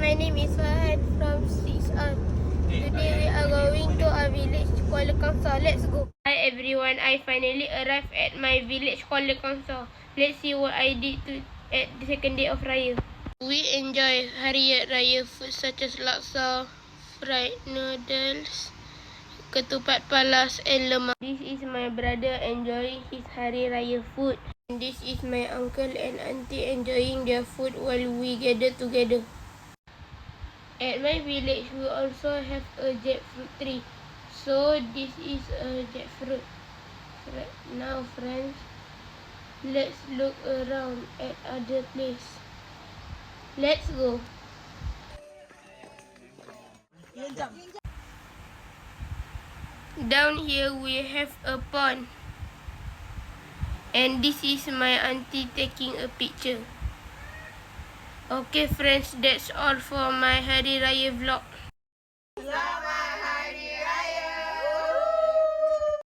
my name is Farhan from 6R. Today we are going to our village, Kuala Kangsar. Let's go. Hi everyone, I finally arrived at my village, Kuala Kangsar. Let's see what I did at the second day of Raya. We enjoy Hari Raya food such as laksa, fried noodles, ketupat palas and lemak. This is my brother enjoying his Hari Raya food. And this is my uncle and auntie enjoying their food while we gather together. At my village, we also have a jackfruit tree. So this is a jackfruit. Right now, friends, let's look around at other place. Let's go. Down here we have a pond. And this is my auntie taking a picture. Okay friends, that's all for my Hari Raya vlog.